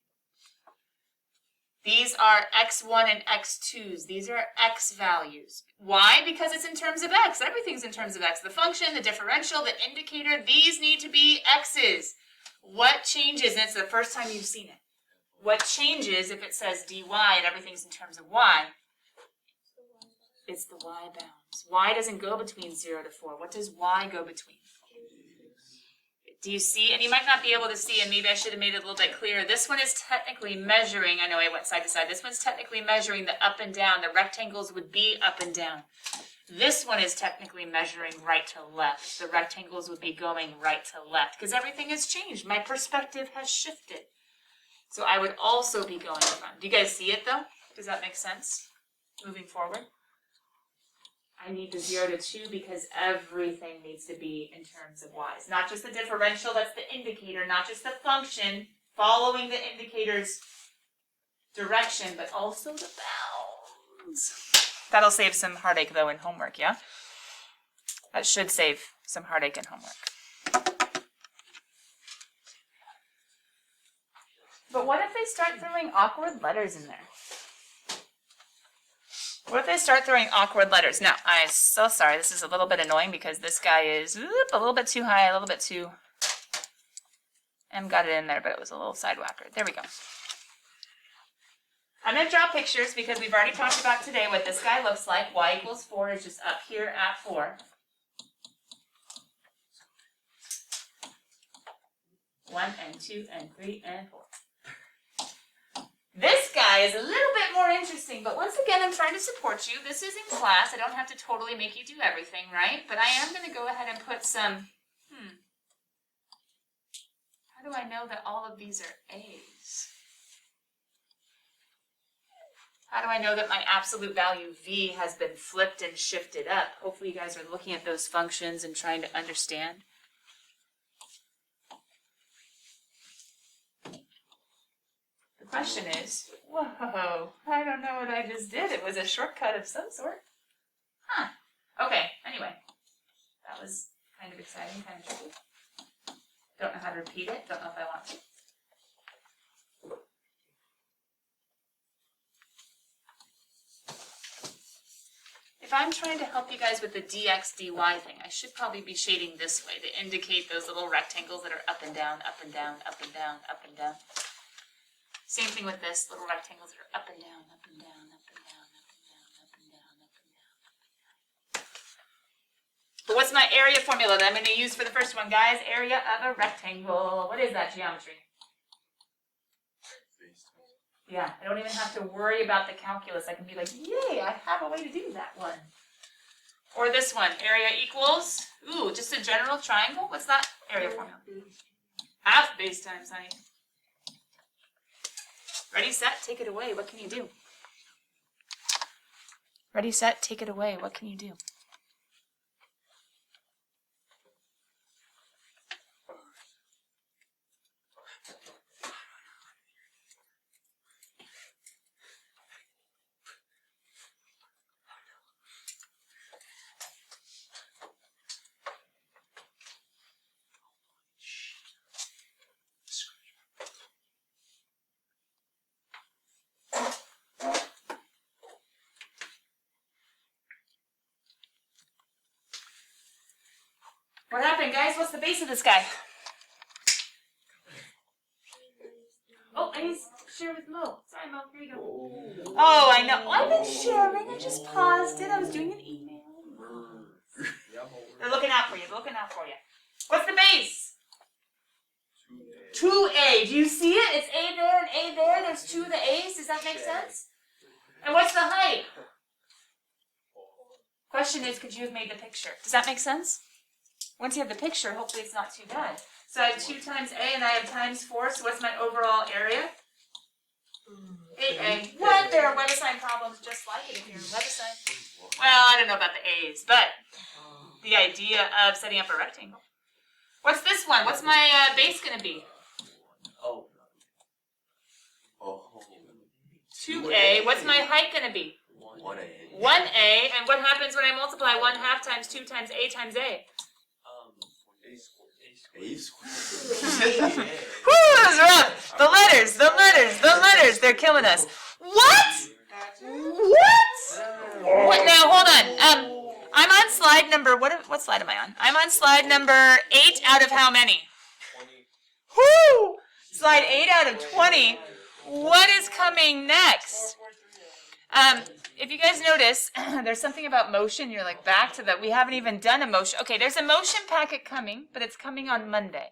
These are x1 and x2s. These are x values. Why? Because it's in terms of x. Everything's in terms of x. The function, the differential, the indicator, these need to be x's. What changes, and it's the first time you've seen it, what changes if it says dy and everything's in terms of y? It's the y bounds. Y doesn't go between 0 to 4. What does y go between? Do you see? And you might not be able to see, and maybe I should have made it a little bit clearer. This one is technically measuring, I know I went side to side, this one's technically measuring the up and down. The rectangles would be up and down. This one is technically measuring right to left. The rectangles would be going right to left, because everything has changed. My perspective has shifted. So I would also be going from. Do you guys see it, though? Does that make sense? Moving forward? I need the 0 to 2 because everything needs to be in terms of y's. Not just the differential, that's the indicator, not just the function following the indicator's direction, but also the bounds. That'll save some heartache, though, in homework, yeah? That should save some heartache in homework. But what if they start throwing awkward letters in there? What if they start throwing awkward letters? Now, I'm so sorry. This is a little bit annoying because this guy is a little bit too high, a little bit too... M got it in there, but it was a little sidewhacker. There we go. I'm going to draw pictures because we've already talked about today what this guy looks like. Y equals 4 is just up here at 4. 1 and 2 and 3 and 4. This guy is a little bit more interesting, but once again, I'm trying to support you. This is in class. I don't have to totally make you do everything, right? But I am going to go ahead and put some, how do I know that all of these are A's? How do I know that my absolute value v has been flipped and shifted up? Hopefully you guys are looking at those functions and trying to understand. The question is, whoa, I don't know what I just did. It was a shortcut of some sort. Huh. Okay, anyway. That was kind of exciting, kind of tricky. Don't know how to repeat it. Don't know if I want to. If I'm trying to help you guys with the dx, dy thing, I should probably be shading this way to indicate those little rectangles that are up and down, up and down, up and down, up and down. Same thing with this, little rectangles that are up and down, up and down, up and down, up and down, up and down, up and down, up and down. But what's my area formula that I'm going to use for the first one, guys? Area of a rectangle. What is that geometry? Yeah, I don't even have to worry about the calculus. I can be like, yay, I have a way to do that one. Or this one, area equals, ooh, just a general triangle. What's that area formula? Half base times height. Ready, set, take it away. What can you do? Ready, set, take it away. What can you do? What happened, guys? What's the base of this guy? Oh, I need to share with Mo. Sorry, Mo. Here you go. Oh, I know. I've been sharing. I just paused it. I was doing an email. They're looking out for you. They're looking out for you. What's the base? 2A. Do you see it? It's A there and A there. There's two of the A's. Does that make sense? And what's the height? Question is, could you have made the picture? Does that make sense? Once you have the picture, hopefully it's not too bad. So I have 2 times A and I have times 4. So what's my overall area? 8A. What? There are WebAssign problems just like it if you're in WebAssign. Well, I don't know about the A's, but the idea of setting up a rectangle. What's this one? What's my base going to be? 2A. What's my height going to be? 1A. 1A. And what happens when I multiply 1/2 times 2 times A times A? A squared. Whew, that was rough. The letters, they're killing us. What? What? Now, hold on. I'm on slide number, what slide am I on? I'm on slide number 8 out of how many? 20. Whoo! Slide 8 out of 20. What is coming next? If you guys notice, there's something about motion. You're like back to that. We haven't even done a motion. Okay, there's a motion packet coming, but it's coming on Monday.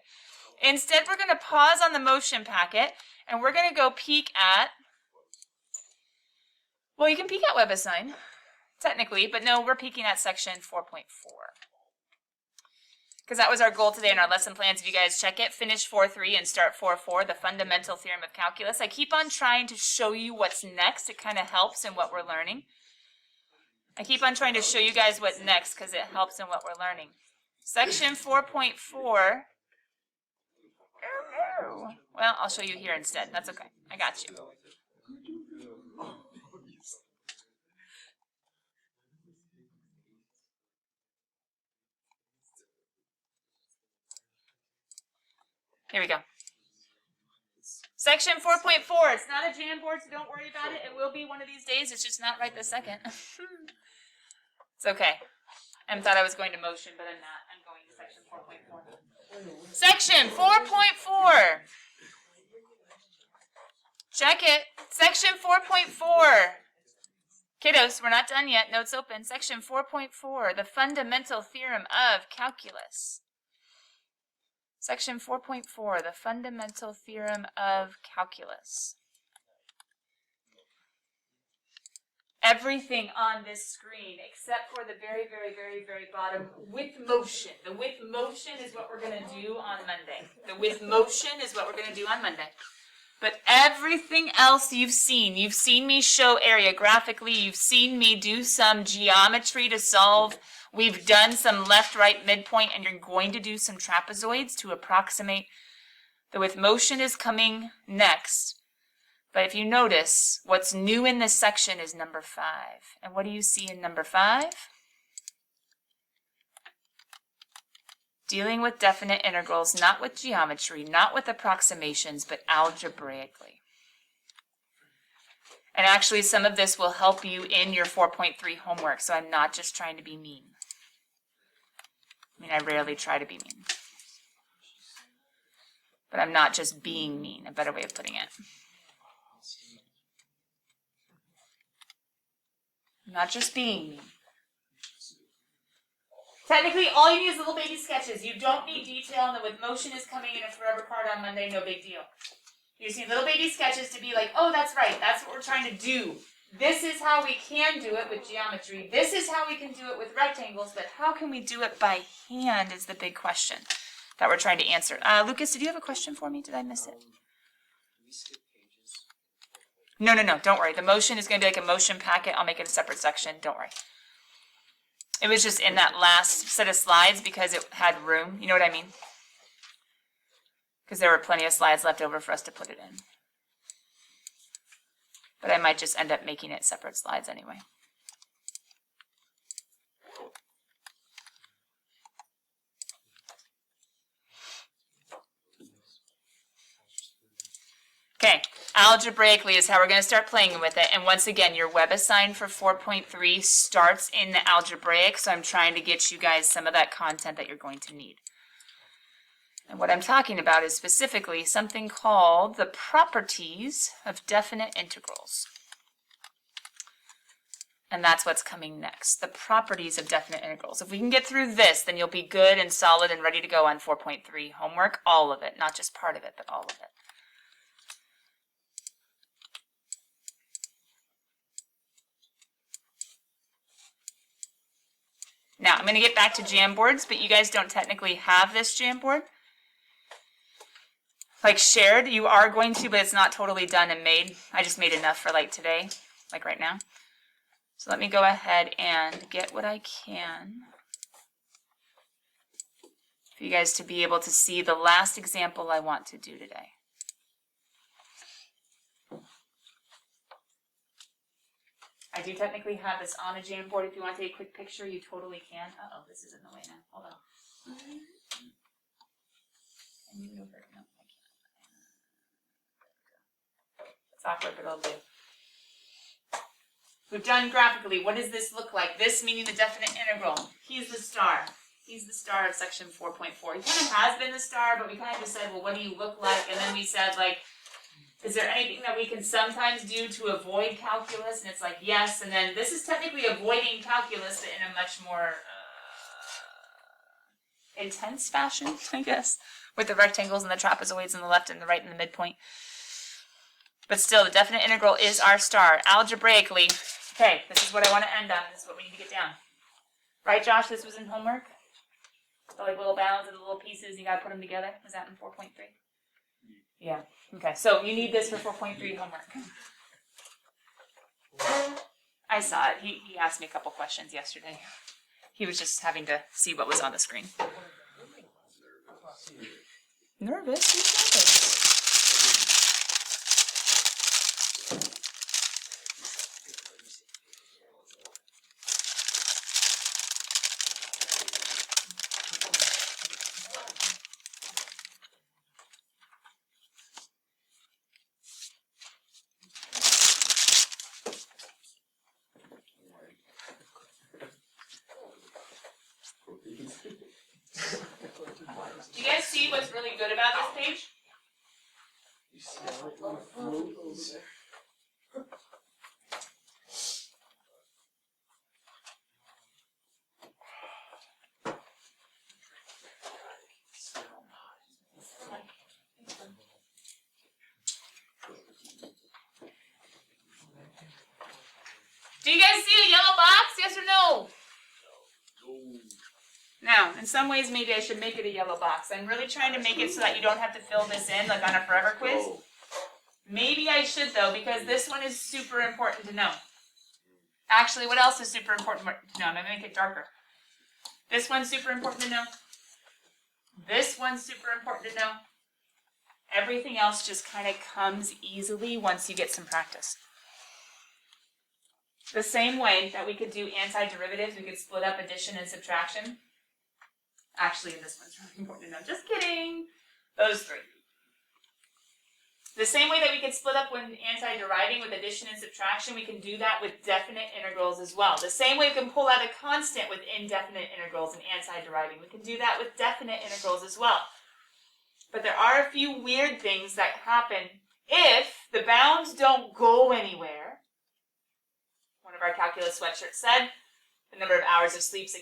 Instead, we're going to pause on the motion packet, and we're going to go peek at, well, you can peek at WebAssign, technically, but no, we're peeking at section 4.4. Because that was our goal today in our lesson plans. If you guys check it, finish 4.3 and start 4.4, the fundamental theorem of calculus. I keep on trying to show you what's next. It kind of helps in what we're learning. I keep on trying to show you guys what's next because it helps in what we're learning. Section 4.4. Well, I'll show you here instead. That's okay. I got you. Here we go. Section 4.4. It's not a Jamboard, so don't worry about it. It will be one of these days. It's just not right this second. It's okay. I thought I was going to motion, but I'm not. I'm going to section 4.4. Section 4.4. Check it. Section 4.4. Kiddos, we're not done yet. Notes open. Section 4.4. The fundamental theorem of calculus. Section 4.4, the fundamental theorem of calculus. Everything on this screen, except for the very, very, very, very bottom, with motion. The with motion is what we're going to do on Monday. The with motion is what we're going to do on Monday. But everything else you've seen me show area graphically, you've seen me do some geometry to solve, we've done some left-right midpoint, and you're going to do some trapezoids to approximate. The with motion is coming next. But if you notice, what's new in this section is number 5. And what do you see in number 5? Dealing with definite integrals, not with geometry, not with approximations, but algebraically. And actually, some of this will help you in your 4.3 homework, so I'm not just trying to be mean. I mean, I rarely try to be mean. But I'm not just being mean, a better way of putting it. I'm not just being mean. Technically, all you need is little baby sketches. You don't need detail, and the with motion is coming in a forever card on Monday, no big deal. You just need little baby sketches to be like, oh, that's right, that's what we're trying to do. This is how we can do it with geometry. This is how we can do it with rectangles, but how can we do it by hand is the big question that we're trying to answer. Lucas, did you have a question for me? Did I miss it? We skip pages. No, don't worry. The motion is going to be like a motion packet. I'll make it a separate section. Don't worry. It was just in that last set of slides because it had room. You know what I mean? Because there were plenty of slides left over for us to put it in. But I might just end up making it separate slides anyway. Okay, algebraically is how we're going to start playing with it. And once again, your web assign for 4.3 starts in the algebraic, so I'm trying to get you guys some of that content that you're going to need. And what I'm talking about is specifically something called the properties of definite integrals. And that's what's coming next, the properties of definite integrals. If we can get through this, then you'll be good and solid and ready to go on 4.3 homework, all of it, not just part of it, but all of it. Now, I'm going to get back to Jamboards, but you guys don't technically have this Jamboard. Like shared, you are going to, but it's not totally done and made. I just made enough for like today, like right now. So let me go ahead and get what I can for you guys to be able to see the last example I want to do today. I do technically have this on a Jamboard. If you want to take a quick picture, you totally can. Uh-oh, this is in the way now. Hold on. I move it over. No, I can't. It's awkward, but I'll do. We've done graphically. What does this look like? This meaning the definite integral. He's the star. He's the star of section 4.4. He kind of has been the star, but we kind of just said, well, what do you look like? And then we said, like, is there anything that we can sometimes do to avoid calculus? And it's like, yes. And then this is technically avoiding calculus, but in a much more intense fashion, I guess, with the rectangles and the trapezoids and the left and the right and the midpoint. But still, the definite integral is our star. Algebraically, okay, this is what I want to end on. This is what we need to get down. Right, Josh? This was in homework? The like little bounds and the little pieces, you got to put them together. Was that in 4.3? Yeah. Okay, so you need this for 4.3 homework. I saw it. He asked me a couple questions yesterday. He was just having to see what was on the screen. Nervous? Who's nervous? Do you guys see what's really good about this page? Do you guys see a yellow box? Yes or no? Now, in some ways, maybe I should make it a yellow box. I'm really trying to make it so that you don't have to fill this in, like on a forever quiz. Maybe I should though, because this one is super important to know. Actually, what else is super important to know? I'm going to make it darker. This one's super important to know. This one's super important to know. Everything else just kind of comes easily once you get some practice. The same way that we could do antiderivatives, we could split up addition and subtraction. Actually, this one's really important to know. Just kidding. Those three. The same way that we could split up when anti-deriving with addition and subtraction, we can do that with definite integrals as well. The same way we can pull out a constant with indefinite integrals and anti-deriving, we can do that with definite integrals as well. But there are a few weird things that happen if the bounds don't go anywhere. One of our calculus sweatshirts said, the number of hours of sleep the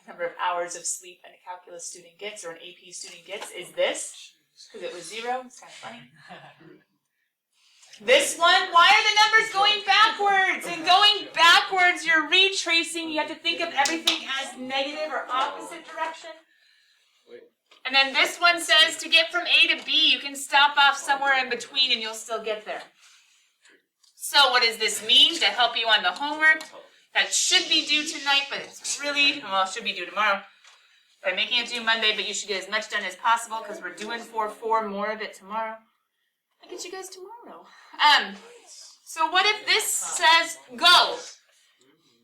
number of hours of sleep a calculus student gets or an AP student gets is this. Because it was 0. It's kind of funny. This one, why are the numbers going backwards? And going backwards, you're retracing. You have to think of everything as negative or opposite direction. And then this one says to get from A to B, you can stop off somewhere in between and you'll still get there. So what does this mean to help you on the homework? That should be due tonight, but it's really, well, it should be due tomorrow. I'm making it due Monday, but you should get as much done as possible because we're doing 4 more of it tomorrow. I'll get you guys tomorrow. So what if this says go?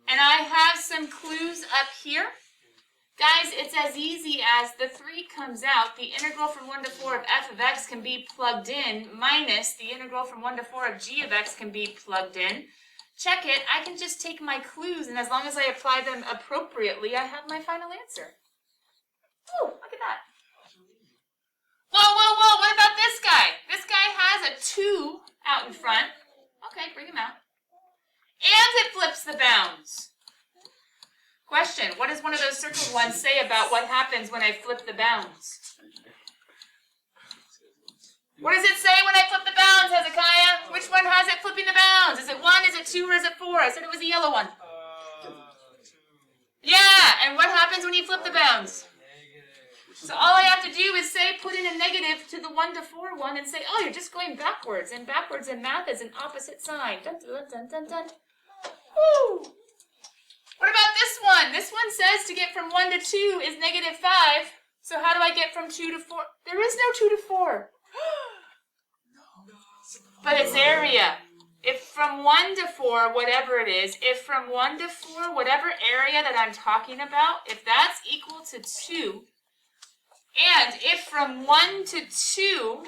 And I have some clues up here. Guys, it's as easy as the 3 comes out. The integral from 1 to 4 of f of x can be plugged in minus the integral from 1 to 4 of g of x can be plugged in. Check it. I can just take my clues, and as long as I apply them appropriately, I have my final answer. Oh, look at that. Whoa, what about this guy? This guy has a 2 out in front. Okay, bring him out. And it flips the bounds. Question, what does one of those circled ones say about what happens when I flip the bounds? What does it say when I flip the bounds, Hezekiah? Which one has it flipping the bounds? Is it 1, is it 2, or is it 4? I said it was the yellow one. 2. Yeah, and what happens when you flip the bounds? So all I have to do is say, put in a negative to the 1 to 4 one and say, oh, you're just going backwards. And backwards in math is an opposite sign. Dun, dun, dun, dun, dun. Woo! What about this one? This one says to get from 1 to 2 is negative 5. So how do I get from 2 to 4? There is no 2 to 4. But it's area. If from 1 to 4, whatever it is, if from 1 to 4, whatever area that I'm talking about, if that's equal to 2, and if from 1 to 2,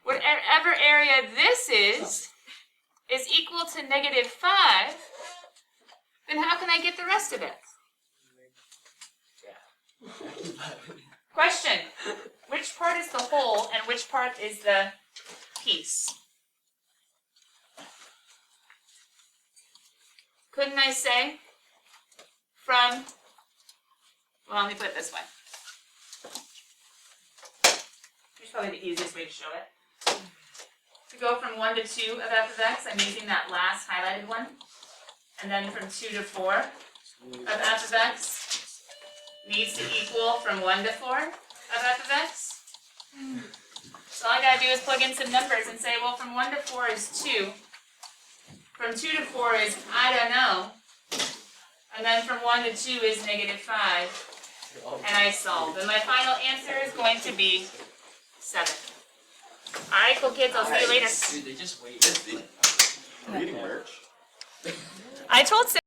whatever area this is equal to negative 5, then how can I get the rest of it? Question, which part is the whole and which part is the piece? Couldn't I say from, well, let me put it this way. It's probably the easiest way to show it. To go from 1 to 2 of f of x, I'm using that last highlighted one. And then from 2 to 4 of f of x needs to equal from 1 to 4 of f of x. So all I gotta do is plug in some numbers and say, well, from 1 to 4 is 2. From 2 to 4 is, I don't know. And then from 1 to 2 is negative 5. And I solved. And my final answer is going to be 7. Alright, cool kids, I'll see you later. Dude, they just wait. Reading merch. I told Sarah